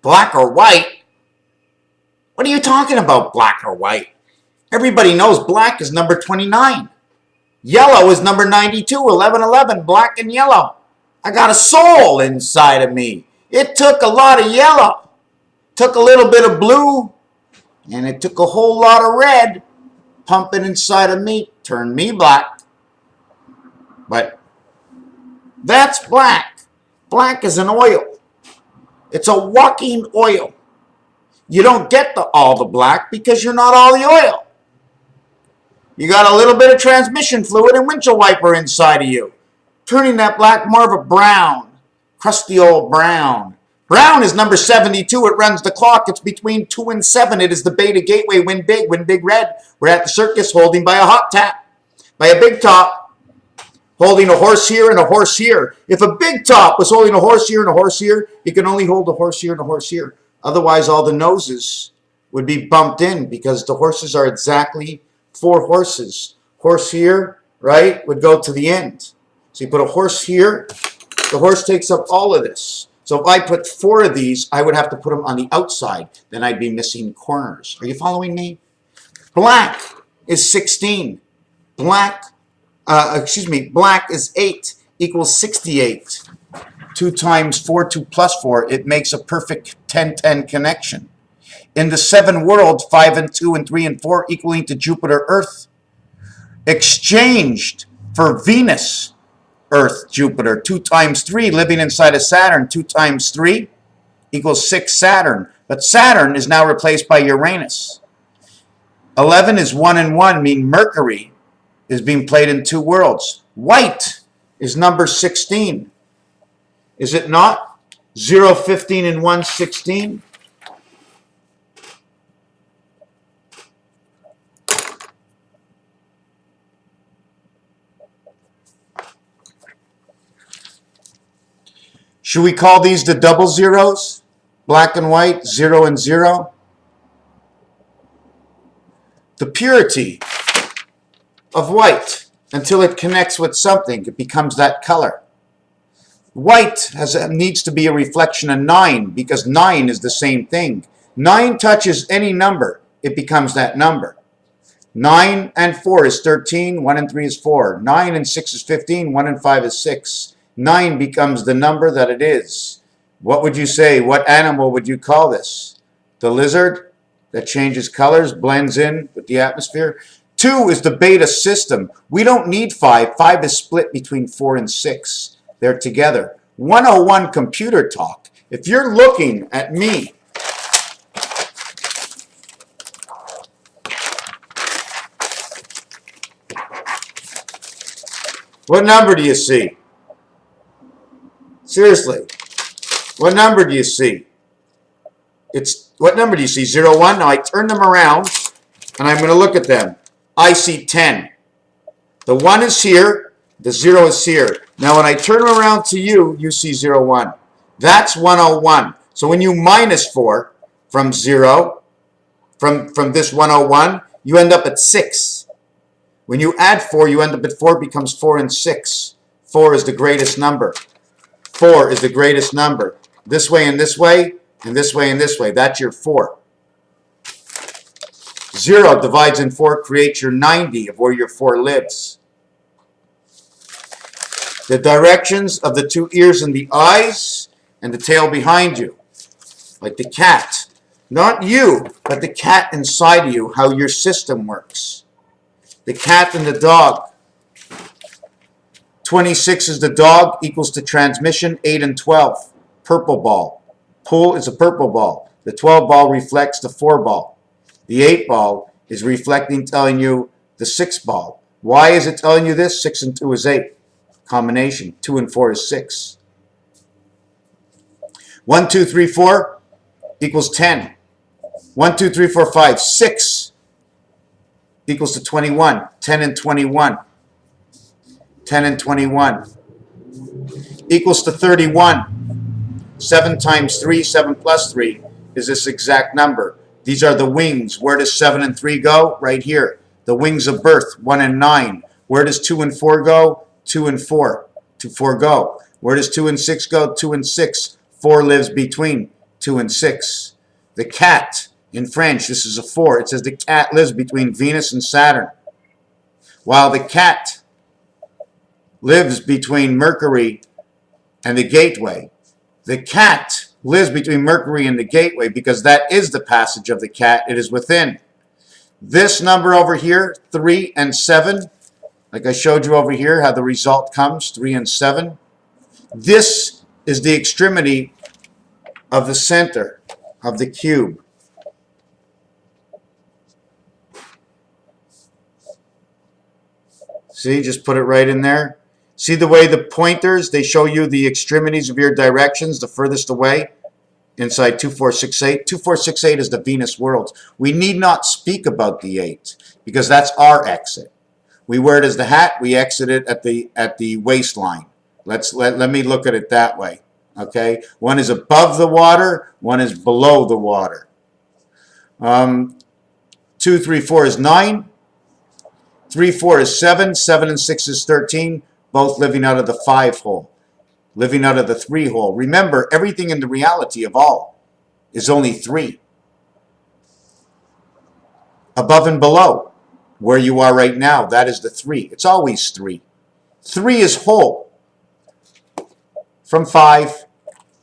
Black or white? What are you talking about, black or white? Everybody knows black is number 29. Yellow is number 92, 1111, black and yellow. I got a soul inside of me. It took a lot of yellow, took a little bit of blue, and it took a whole lot of red pumping inside of me, turned me black. But that's black. Black is an oil. It's a walking oil. You don't get all the black because you're not all the oil. You got a little bit of transmission fluid and windshield wiper inside of you, turning that black more of a brown, crusty old brown. Brown is number 72. It runs the clock. It's between 2 and 7. It is the Beta Gateway. Win big red. We're at the circus holding by a hot tap, by a big top, holding a horse here and a horse here. If a big top was holding a horse here and a horse here, you can only hold a horse here and a horse here. Otherwise, all the noses would be bumped in because the horses are exactly 4 horses. Horse here, right, would go to the end. So you put a horse here, the horse takes up all of this. So if I put 4 of these, I would have to put them on the outside. Then I'd be missing corners. Are you following me? Black is 16. Black is 8 equals 68. 2 times 4, 2 plus 4, it makes a perfect 10-10 connection. In the 7 worlds, 5 and 2 and 3 and 4 equaling to Jupiter, Earth, exchanged for Venus, Earth, Jupiter. 2 times 3 living inside of Saturn. 2 times 3 equals 6 Saturn. But Saturn is now replaced by Uranus. 11 is 1 and 1, meaning Mercury is being played in 2 worlds. White is number 16. Is it not? 0, 15, and 1, 16. Should we call these the double zeros? Black and white, 0 and 0. The purity of white, until it connects with something, it becomes that color. White needs to be a reflection of 9 because 9 is the same thing. 9 touches any number, it becomes that number. 9 and 4 is 13, 1 and 3 is 4. 9 and 6 is 15, 1 and 5 is 6. 9 becomes the number that it is. What would you say? What animal would you call this? The lizard that changes colors, blends in with the atmosphere? 2 is the beta system. We don't need 5. 5 is split between 4 and 6. They're together. 101 computer talk. If you're looking at me, what number do you see? Seriously, what number do you see? What number do you see? 0, 1? Now I turn them around and I'm going to look at them. I see 10. The 1 is here. The 0 is here. Now when I turn them around to you, you see 0, 1. That's 101. So when you minus 4 from 0, from this 101, you end up at 6. When you add 4, you end up at 4. It becomes 4 and 6. 4 is the greatest number. 4 is the greatest number. This way and this way, and this way and this way. That's your 4. 0 divides in 4, creates your 90 of where your 4 lives. The directions of the 2 ears and the eyes and the tail behind you. Like the cat. Not you, but the cat inside of you, how your system works. The cat and the dog. 26 is the dog, equals to transmission, 8 and 12. Purple ball. Pull is a purple ball. The 12 ball reflects the 4 ball. The 8 ball is reflecting, telling you the 6 ball. Why is it telling you this? 6 and 2 is 8. Combination. 2 and 4 is 6. 1, 2, 3, 4 equals 10. 1, 2, 3, 4, 5, 6 equals to 21. 10 and 21. 10 and 21 equals to 31. 7 times 3, 7 plus 3 is this exact number. These are the wings. Where does 7 and 3 go? Right here. The wings of birth, 1 and 9. Where does 2 and 4 go? 2 and 4. 2, 4 go. Where does 2 and 6 go? 2 and 6. 4 lives between 2 and 6. The cat, in French, this is a 4. It says the cat lives between Venus and Saturn. While the cat lives between Mercury and the gateway. The cat lives between Mercury and the gateway because that is the passage of the cat. It is within. This number over here, 3 and 7, like I showed you over here, how the result comes, 3 and 7. This is the extremity of the center of the cube. See, just put it right in there. See the way the pointers, they show you the extremities of your directions, the furthest away, inside 2468. 2468 is the Venus world. We need not speak about the 8 because that's our exit. We wear it as the hat, we exit it at the waistline. Let me look at it that way. Okay? One is above the water, one is below the water. 2, 3, 4 is 9. 3, 4 is 7. 7 and 6 is 13. Both living out of the 5 hole. Living out of the 3 hole. Remember, everything in the reality of all is only 3. Above and below, where you are right now, that is the 3. It's always 3. 3 is whole. From 5,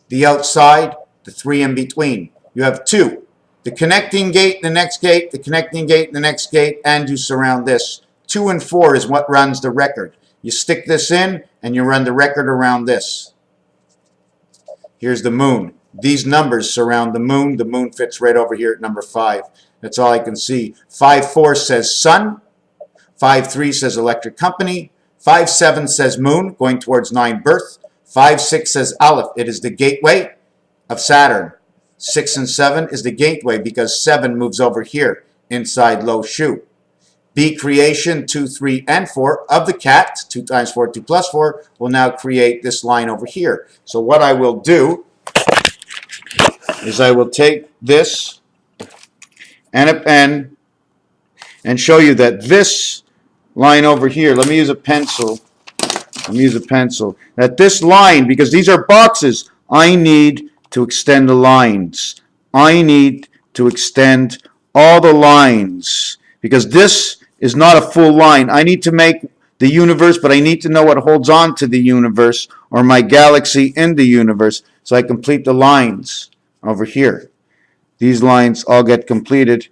the outside, the 3 in between. You have 2. The connecting gate, the next gate, the connecting gate, the next gate, and you surround this. 2 and 4 is what runs the record. You stick this in, and you run the record around this. Here's the moon. These numbers surround the moon. The moon fits right over here at number 5. That's all I can see. 5-4 says sun. 5-3 says electric company. 5-7 says moon, going towards 9 birth. 5-6 says Aleph. It is the gateway of Saturn. 6 and 7 is the gateway because 7 moves over here inside low shoe. B creation 2, 3, and 4 of the cat, 2 times 4, 2 plus 4, will now create this line over here. So what I will do is I will take this and a pen and show you that this line over here, let me use a pencil. That this line, because these are boxes, I need to extend the lines. I need to extend all the lines because this is not a full line. I need to make the universe, but I need to know what holds on to the universe or my galaxy in the universe. So I complete the lines over here. These lines all get completed.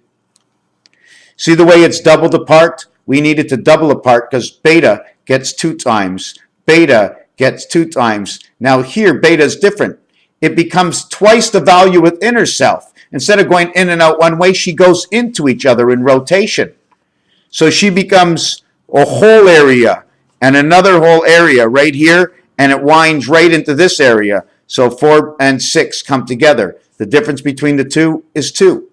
See the way it's doubled apart? We need it to double apart because beta gets 2 times. Beta gets 2 times. Now here, beta is different. It becomes twice the value within herself. Instead of going in and out one way, she goes into each other in rotation. So she becomes a whole area and another whole area right here, and it winds right into this area. So 4 and 6 come together. The difference between the 2 is 2.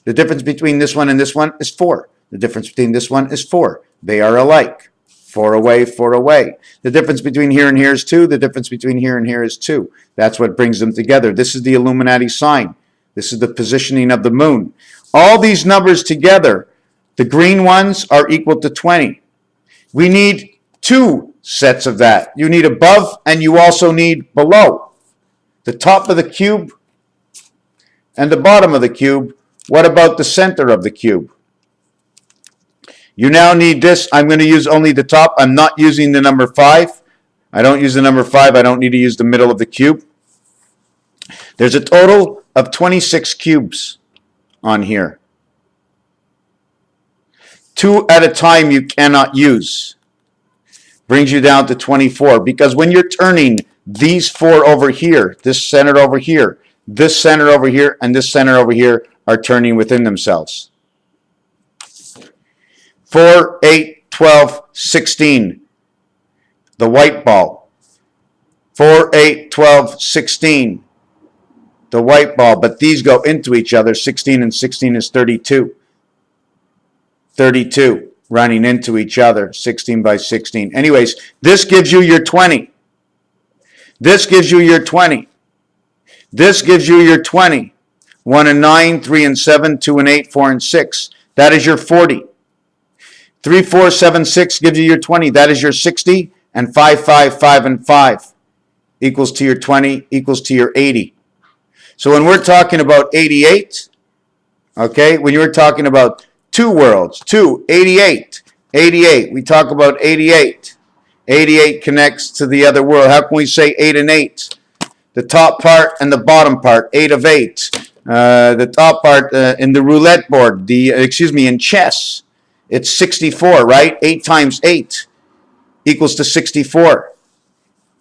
The difference between this one and this one is 4. The difference between this one is 4. They are alike. 4 away, 4 away. The difference between here and here is 2. The difference between here and here is 2. That's what brings them together. This is the Illuminati sign. This is the positioning of the moon. All these numbers together, the green ones are equal to 20. We need 2 sets of that. You need above and you also need below. The top of the cube and the bottom of the cube. What about the center of the cube? You now need this. I'm going to use only the top. I'm not using the number 5. I don't use the number 5. I don't need to use the middle of the cube. There's a total of 26 cubes on here. 2 at a time you cannot use. Brings you down to 24. Because when you're turning these 4 over here, this center over here, this center over here, and this center over here are turning within themselves. 4, 8, 12, 16. The white ball. 4, 8, 12, 16. The white ball. But these go into each other. 16 and 16 is 32. 32 running into each other, 16 by 16. Anyways, this gives you your 20. This gives you your 20. This gives you your 20. 1 and 9, 3 and 7, 2 and 8, 4 and 6. That is your 40. 3, 4, 7, 6 gives you your 20. That is your 60. And 5, 5, 5 and 5 equals to your 20, equals to your 80. So when we're talking about 88, okay, when you're talking about two worlds, 88, 88, we talk about 88. 88 connects to the other world. How can we say 8 and 8? The top part and the bottom part, 8 of 8. The top part in the roulette board, in chess, it's 64, right? 8 times 8 equals to 64.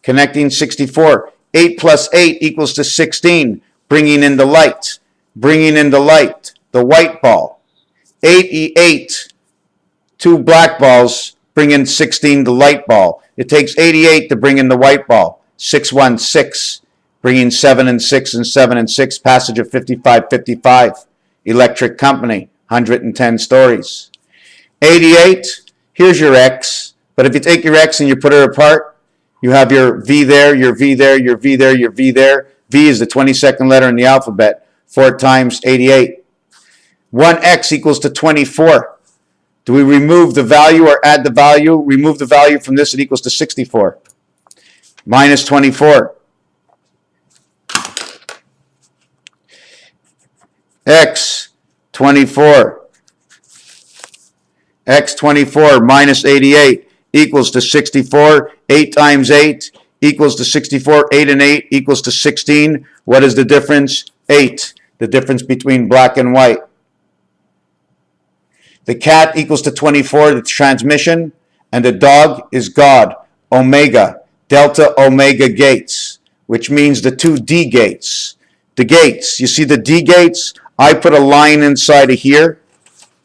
Connecting 64. 8 plus 8 equals to 16. Bringing in the light. Bringing in the light. The white ball. 88. 2 black balls bring in 16, the light ball. It takes 88 to bring in the white ball. 616. Bringing 7 and 6 and 7 and 6. Passage of 5555. Electric Company. 110 stories. 88. Here's your X. But if you take your X and you put it apart, you have your V there, your V there, your V there, your V there. V is the 22nd letter in the alphabet. 4 times 88. 1X equals to 24. Do we remove the value or add the value? Remove the value from this, it equals to 64. Minus 24. X 24. X 24 minus 88 equals to 64. 8 times 8 equals to 64. 8 and 8 equals to 16. What is the difference? 8. The difference between black and white. The cat equals to 24, the transmission, and the dog is God, Omega, Delta Omega gates, which means the 2 D gates. The gates, you see the D gates? I put a line inside of here.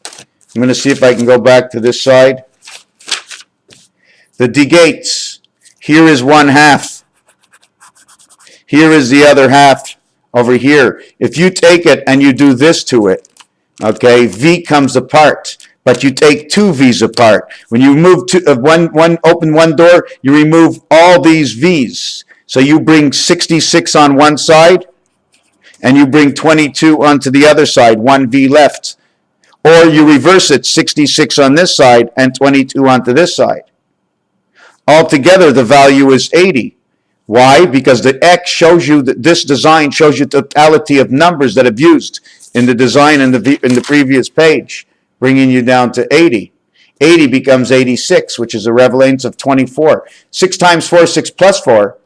I'm going to see if I can go back to this side. The D gates, here is 1/2. Here is the other half over here. If you take it and you do this to it, okay, V comes apart, but you take 2 V's apart. When you move open one door, you remove all these V's. So you bring 66 on one side, and you bring 22 onto the other side, 1 V left. Or you reverse it, 66 on this side and 22 onto this side. Altogether, the value is 80. Why? Because the X shows you that this design shows you totality of numbers that I've used in the design in the previous page, bringing you down to 80. 80 becomes 86, which is a relevance of 24. 6 times 4, 6 plus 4,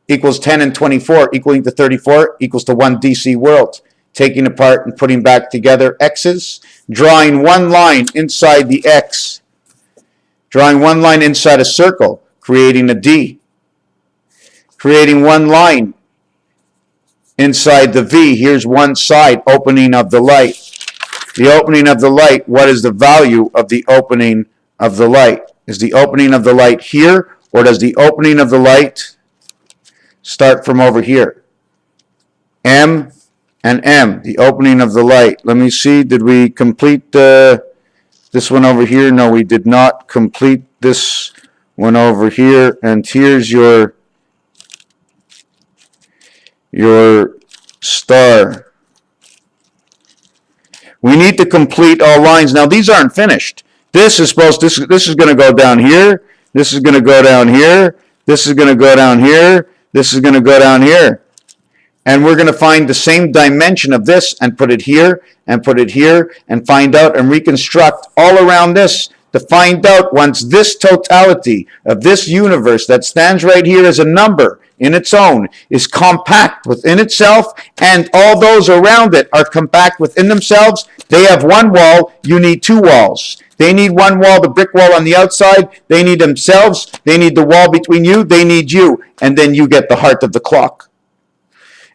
equals 10 and 24, equaling to 34, equals to 1 DC world. Taking apart and putting back together X's, drawing one line inside the X, drawing one line inside a circle, creating a D, creating one line inside the V. Here's one side, opening of the light. The opening of the light, what is the value of the opening of the light? Is the opening of the light here, or does the opening of the light start from over here? M and M, the opening of the light. Let me see, did we complete this one over here? No, we did not complete this one over here. And here's your star. We need to complete all lines. Now, these aren't finished. This is going to go down here. This is going to go down here. This is going to go down here. This is going to go down here. And we're going to find the same dimension of this and put it here and put it here and find out and reconstruct all around this to find out once this totality of this universe that stands right here as a number in its own is compact within itself and all those around it are compact within themselves. They have one wall, you need 2 walls. They need one wall, the brick wall on the outside. They need themselves. They need the wall between you. They need you. And then you get the heart of the clock.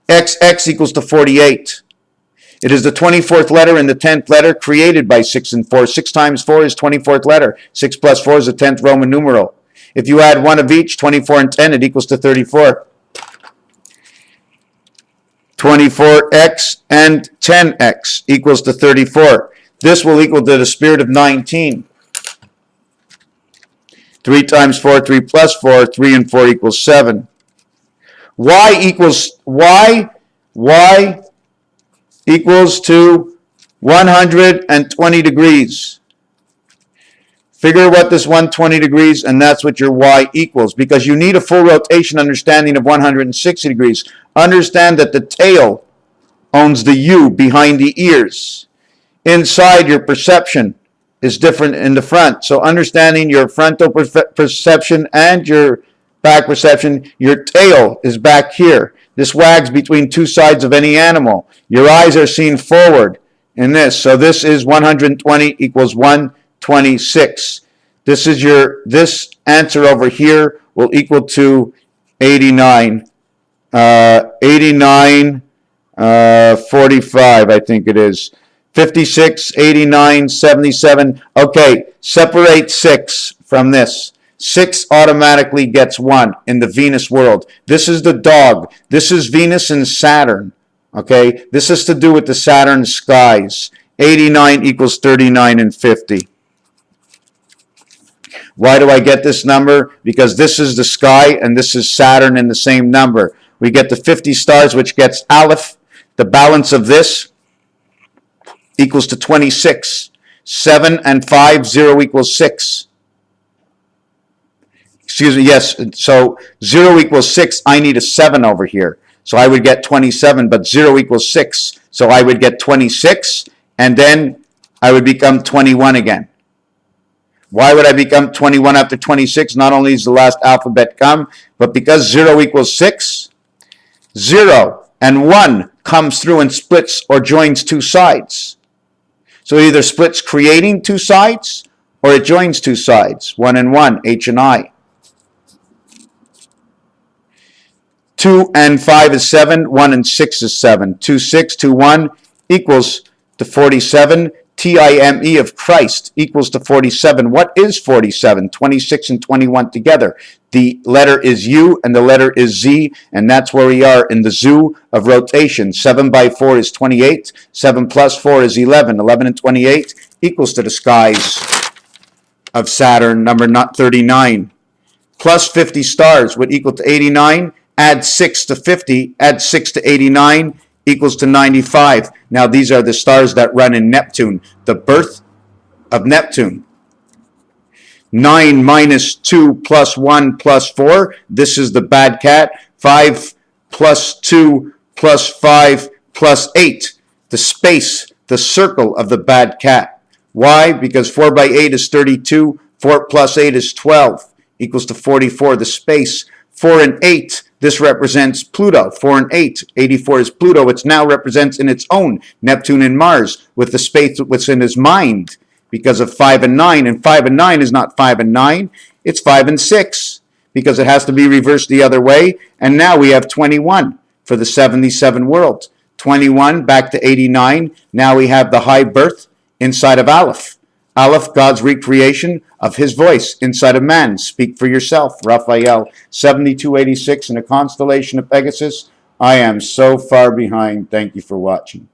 XX equals to 48. It is the 24th letter and the 10th letter created by 6 and 4. 6 times 4 is 24th letter. 6 plus 4 is the 10th Roman numeral. If you add 1 of each, 24 and 10, it equals to 34. 24x and 10x equals to 34. This will equal to the spirit of 19. 3 times 4, 3 plus 4, 3 and 4 equals 7. Y equals to 120 degrees. Figure what this 120 degrees, and that's what your Y equals, because you need a full rotation understanding of 160 degrees. Understand that the tail owns the you behind the ears. Inside, your perception is different in the front. So understanding your frontal perception and your back perception, your tail is back here. This wags between two sides of any animal. Your eyes are seen forward in this. So this is 120 equals 126. This answer over here will equal to 89. 89, 45, I think it is. 56, 89, 77. Okay, separate 6 from this. 6 automatically gets 1 in the Venus world. This is the dog. This is Venus and Saturn. Okay, this has to do with the Saturn skies. 89 equals 39 and 50. Why do I get this number? Because this is the sky and this is Saturn in the same number. We get the 50 stars, which gets Aleph. The balance of this equals to 26. 7 and 5, 0 equals 6. Excuse me, yes. So 0 equals 6. I need a 7 over here. So I would get 27, but 0 equals 6. So I would get 26, and then I would become 21 again. Why would I become 21 after 26? Not only is the last alphabet come, but because 0 equals 6, 0 and 1 comes through and splits or joins two sides. So it either splits creating two sides or it joins two sides, 1 and 1, H and I. 2 and 5 is 7, 1 and 6 is 7. 2, 6, 2, 1 equals to 47. Time of Christ equals to 47. What is 47? 26 and 21 together. The letter is U and the letter is Z, and that's where we are in the zoo of rotation. 7 by 4 is 28. 7 plus 4 is 11. 11 and 28 equals to the skies of Saturn, number 39. Plus 50 stars would equal to 89. Add 6 to 50, add 6 to 89, equals to 95. Now these are the stars that run in Neptune, the birth of Neptune. 9 minus 2 plus 1 plus 4, this is the bad cat. 5 plus 2 plus 5 plus 8, the space, the circle of the bad cat. Why? Because 4 by 8 is 32, 4 plus 8 is 12, equals to 44, the space. 4 and 8, this represents Pluto. 4 and 8, 84 is Pluto. It now represents in its own Neptune and Mars with the space what's in his mind because of 5 and 9. And 5 and 9 is not 5 and 9, it's 5 and 6 because it has to be reversed the other way. And now we have 21 for the 77 world. 21 back to 89. Now we have the high birth inside of Aleph. Aleph, God's recreation of his voice inside of man. Speak for yourself. Raphael, 7286 in a constellation of Pegasus. I am so far behind. Thank you for watching.